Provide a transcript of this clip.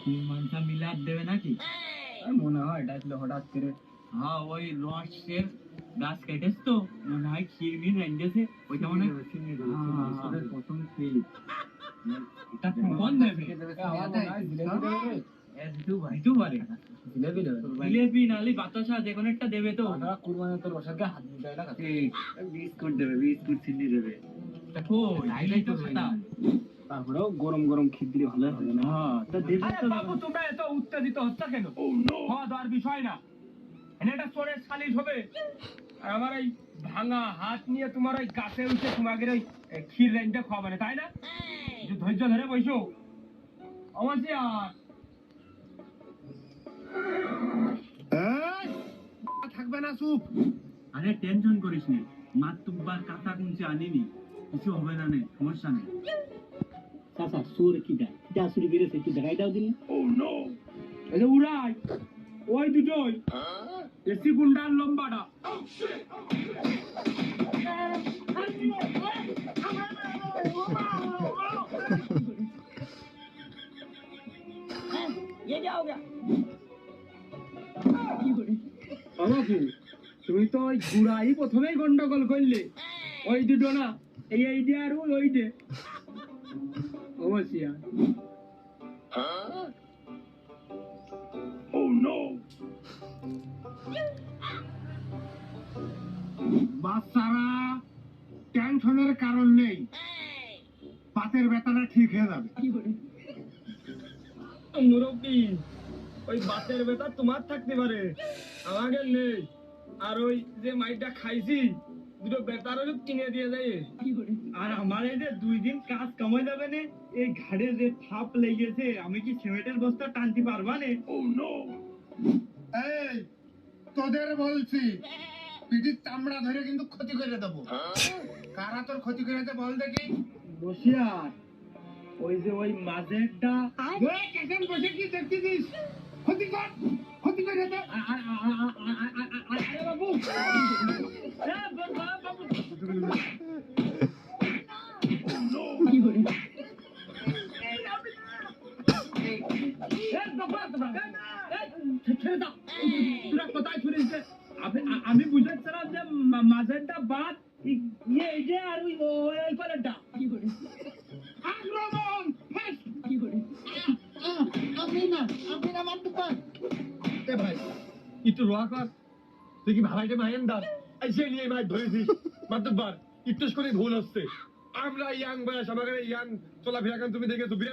কুরবানটা মিলাদ দেবে নাকি? মনে হয় এটা আসলে হঠাৎ করে হ্যাঁ, ওই রসের গাছ কেটেছ তো মনে হয় ক্ষীর মির রেঞ্জেছে ওইটা মনে হয় প্রথম ফিল এটা কোন দেবে? জিলেবি নালি বাতাসা যে কোনো একটা দেবে তো। কুরবানি তো রসাকে হাত দিতে হয় না বিস্কুট দেবে, বিস্কুট চিনি দেবে। দেখো এইটাই তো কথা। তারপরেও গরম গরম ক্ষীর দিলে ভালো হবে না। হ্যাঁ, তা দেবে তো। বাবু তোমরা এত উত্তেজিত হচ্ছে কেন? খাওয়া দাওয়ার বিষয় না, এটা চোরের সালিশ হবে। আর আমার এই ভাঙা হাত নিয়ে তোমার ওই গাছে উঠে তোমাকে ওই ক্ষীর রেঞ্জটা খাওয়া মানে, তাই না? একটু ধৈর্য ধরে বসো আমার যে থাকবে না চুপ। আরে টেনশন করিস না, মাতুব্বার কাঁচা কুঞ্চি আনিনি, কিছু হবে না, নে সমস্যা নেই। চাচা সুর কি দেয়, যা চুরি করেছে একটু দেখাই দাও দিন। এই যে উড়াই ওই দুটোই এসি গুন্ডার লম্বাটা। বাবু তুমি তো ওই ঘুরাই প্রথমেই গন্ডগোল করলে, ওই দুটো না, এই যে আর ওই যে অবশ্যই। বাচ্চারা টেনশনের কারণ নেই, পাতের ব্যথাটা ঠিক হয়ে যাবে। মুরব্বী ওই বাতের ব্যথা তোমার থাকতে পারে, আমাদের নেই। আর ওই যে মাইটা খাইছি দুটো বেতার কিনে দিয়ে যায়। আর আমার এই যে 2 দিন কাজ কমে যাবে না, এই ঘাড়ে যে থাপ লেগেছে, আমি কি সিমেন্টের বস্তা টানতে পারবা না? এই তোদের বলছি, পিঠির চামড়া ধরে কিন্তু ক্ষতি করে দেবো। কারা তোর ক্ষতি করেছে বল দেখি। বসিয়ার ওই যে ওই মাঝেরটা বসে কি দেখতেছিস? ক্ষতি কর, ক্ষতি করে দে। বাবু আমি বুঝাচ্ছিলাম যে মাঝেরটা বাদ ইয়ে এই যে আর ওই ওই কলেরটা কি করে আক্রমণ কি করে আপনি না মারতে পার। এ ভাই একটু রোয়া কর, তুই কি ভাড়াইতে মাহেন্দার এসে নিয়ে মাছ ধরেছিস মাত্র একটু করে ভুল হচ্ছে। আমরা ইয়াং বয়স, আমাকে ইয়াং চলাফেরা তুমি দেখে তো বিরাট